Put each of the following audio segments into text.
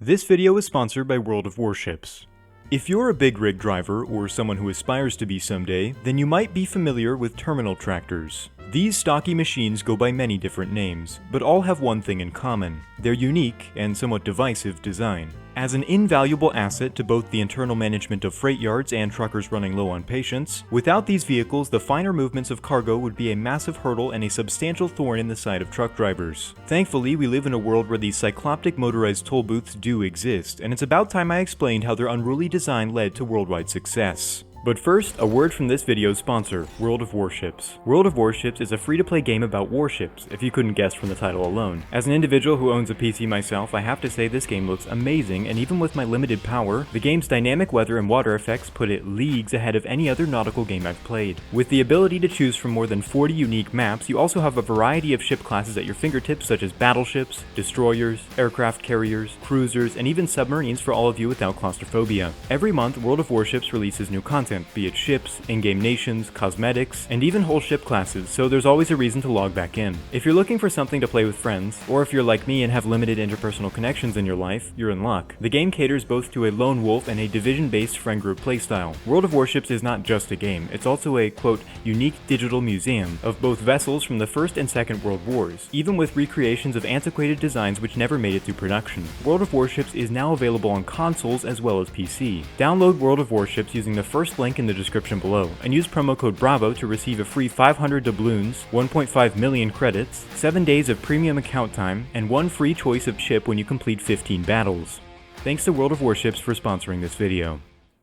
This video is sponsored by World of Warships. If you're a big rig driver or someone who aspires to be someday, then you might be familiar with terminal tractors. These stocky machines go by many different names, but all have one thing in common: their unique and somewhat divisive design. As an invaluable asset to both the internal management of freight yards and truckers running low on patience, without these vehicles the finer movements of cargo would be a massive hurdle and a substantial thorn in the side of truck drivers. Thankfully, we live in a world where these cycloptic motorized toll booths do exist, and it's about time I explained how their unruly design led to worldwide success. But first, a word from this video's sponsor, World of Warships. World of Warships is a free-to-play game about warships, if you couldn't guess from the title alone. As an individual who owns a PC myself, I have to say this game looks amazing, and even with my limited power, the game's dynamic weather and water effects put it leagues ahead of any other nautical game I've played. With the ability to choose from more than 40 unique maps, you also have a variety of ship classes at your fingertips, such as battleships, destroyers, aircraft carriers, cruisers, and even submarines for all of you without claustrophobia. Every month, World of Warships releases new content, be it ships, in-game nations, cosmetics, and even whole ship classes, so there's always a reason to log back in. If you're looking for something to play with friends, or if you're like me and have limited interpersonal connections in your life, you're in luck. The game caters both to a lone wolf and a division-based friend group playstyle. World of Warships is not just a game, it's also a, quote, unique digital museum of both vessels from the First and Second World Wars, even with recreations of antiquated designs which never made it through production. World of Warships is now available on consoles as well as PC. Download World of Warships using the first link in the description below, and use promo code BRAVO to receive a free 500 doubloons, 1.5 million credits, 7 days of premium account time, and one free choice of ship when you complete 15 battles. Thanks to World of Warships for sponsoring this video.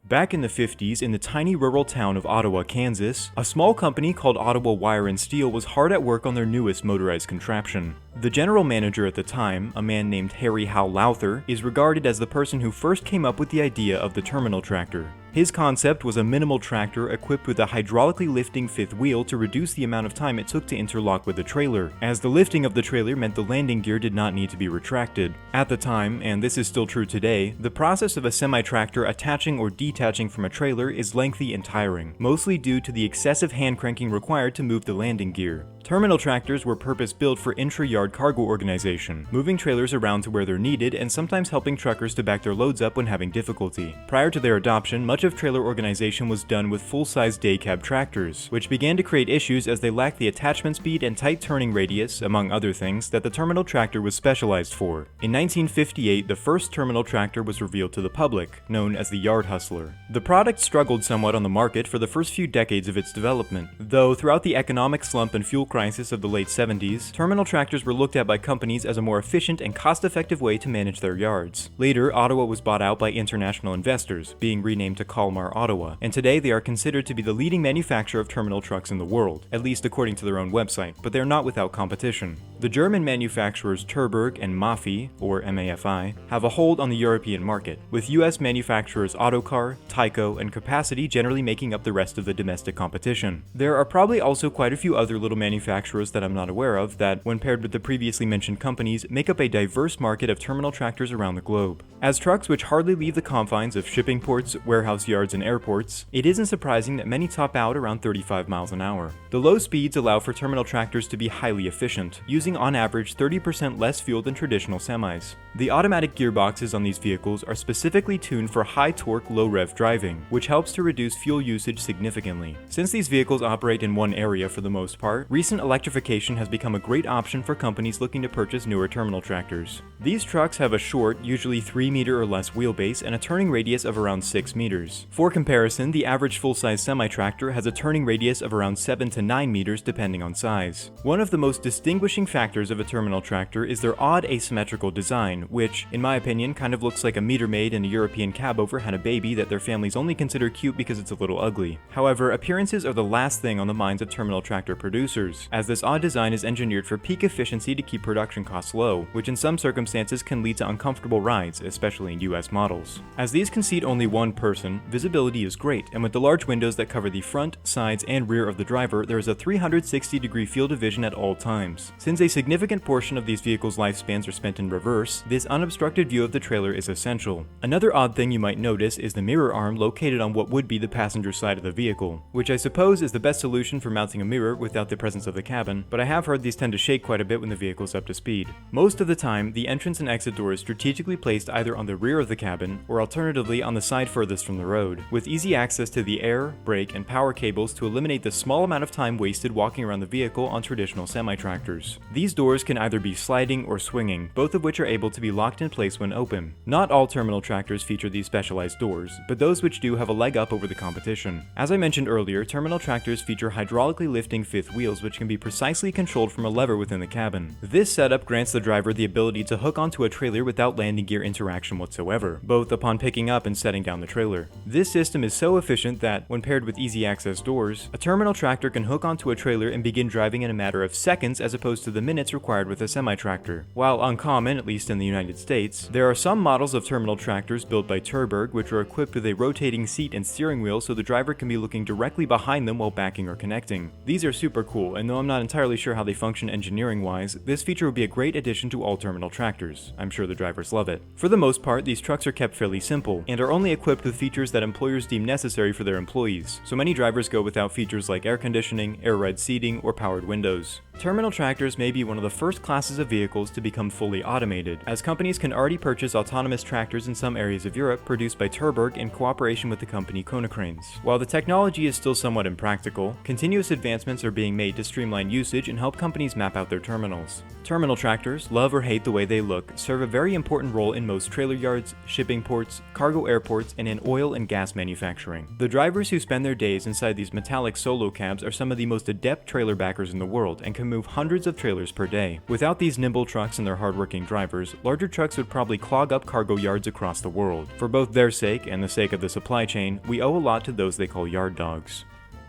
Back in the 50s, in the tiny rural town of Ottawa, Kansas, a small company called Ottawa Wire and Steel was hard at work on their newest motorized contraption. The general manager at the time, a man named Harry Howe Lowther, is regarded as the person who first came up with the idea of the terminal tractor. His concept was a minimal tractor equipped with a hydraulically lifting fifth wheel to reduce the amount of time it took to interlock with the trailer, as the lifting of the trailer meant the landing gear did not need to be retracted. At the time, and this is still true today, the process of a semi-tractor attaching or detaching from a trailer is lengthy and tiring, mostly due to the excessive hand cranking required to move the landing gear. Terminal tractors were purpose-built for intra-yard cargo organization, moving trailers around to where they're needed and sometimes helping truckers to back their loads up when having difficulty. Prior to their adoption, much of trailer organization was done with full-size day cab tractors, which began to create issues as they lacked the attachment speed and tight turning radius, among other things, that the terminal tractor was specialized for. In 1958, the first terminal tractor was revealed to the public, known as the Yard Hustler. The product struggled somewhat on the market for the first few decades of its development, though throughout the economic slump and fuel crisis of the late 70s, terminal tractors were looked at by companies as a more efficient and cost-effective way to manage their yards. Later, Ottawa was bought out by international investors, being renamed to Kalmar, Ottawa, and today they are considered to be the leading manufacturer of terminal trucks in the world, at least according to their own website, but they're not without competition. The German manufacturers Terberg and Mafi, or MAFI, have a hold on the European market, with US manufacturers Autocar, Tyco, and Capacity generally making up the rest of the domestic competition. There are probably also quite a few other little manufacturers that I'm not aware of that, when paired with the previously mentioned companies, make up a diverse market of terminal tractors around the globe. As trucks which hardly leave the confines of shipping ports, warehouse yards, and airports, it isn't surprising that many top out around 35 miles an hour. The low speeds allow for terminal tractors to be highly efficient, using on average 30% less fuel than traditional semis. The automatic gearboxes on these vehicles are specifically tuned for high torque, low rev driving, which helps to reduce fuel usage significantly. Since these vehicles operate in one area for the most part, recent electrification has become a great option for companies looking to purchase newer terminal tractors. These trucks have a short, usually 3-meter or less wheelbase and a turning radius of around 6 meters. For comparison, the average full-size semi-tractor has a turning radius of around 7 to 9 meters depending on size. One of the most distinguishing factors of a terminal tractor is their odd asymmetrical design, which, in my opinion, kind of looks like a meter maid and a European cab-over had a baby that their families only consider cute because it's a little ugly. However, appearances are the last thing on the minds of terminal tractor producers, as this odd design is engineered for peak efficiency to keep production costs low, which in some circumstances can lead to uncomfortable rides, especially in US models. As these can seat only one person, visibility is great, and with the large windows that cover the front, sides, and rear of the driver, there is a 360-degree field of vision at all times. Since a significant portion of these vehicles' lifespans are spent in reverse, this unobstructed view of the trailer is essential. Another odd thing you might notice is the mirror arm located on what would be the passenger side of the vehicle, which I suppose is the best solution for mounting a mirror without the presence of of the cabin, but I have heard these tend to shake quite a bit when the vehicle's up to speed. Most of the time, the entrance and exit door is strategically placed either on the rear of the cabin, or alternatively on the side furthest from the road, with easy access to the air, brake, and power cables to eliminate the small amount of time wasted walking around the vehicle on traditional semi-tractors. These doors can either be sliding or swinging, both of which are able to be locked in place when open. Not all terminal tractors feature these specialized doors, but those which do have a leg up over the competition. As I mentioned earlier, terminal tractors feature hydraulically lifting fifth wheels which can be precisely controlled from a lever within the cabin. This setup grants the driver the ability to hook onto a trailer without landing gear interaction whatsoever, both upon picking up and setting down the trailer. This system is so efficient that, when paired with easy access doors, a terminal tractor can hook onto a trailer and begin driving in a matter of seconds as opposed to the minutes required with a semi-tractor. While uncommon, at least in the United States, there are some models of terminal tractors built by Courbet which are equipped with a rotating seat and steering wheel so the driver can be looking directly behind them while backing or connecting. These are super cool, and though I'm not entirely sure how they function engineering-wise, this feature would be a great addition to all terminal tractors. I'm sure the drivers love it. For the most part, these trucks are kept fairly simple, and are only equipped with features that employers deem necessary for their employees, so many drivers go without features like air conditioning, air ride seating, or powered windows. Terminal tractors may be one of the first classes of vehicles to become fully automated, as companies can already purchase autonomous tractors in some areas of Europe produced by Courbet in cooperation with the company Konecranes. While the technology is still somewhat impractical, continuous advancements are being made to streamline usage and help companies map out their terminals. Terminal tractors, love or hate the way they look, serve a very important role in most trailer yards, shipping ports, cargo airports, and in oil and gas manufacturing. The drivers who spend their days inside these metallic solo cabs are some of the most adept trailer backers in the world and can move hundreds of trailers per day. Without these nimble trucks and their hardworking drivers, larger trucks would probably clog up cargo yards across the world. For both their sake and the sake of the supply chain, we owe a lot to those they call yard dogs.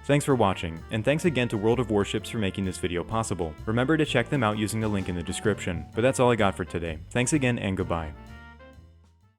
Thanks for watching, and thanks again to World of Warships for making this video possible. Remember to check them out using the link in the description. But that's all I got for today. Thanks again and goodbye.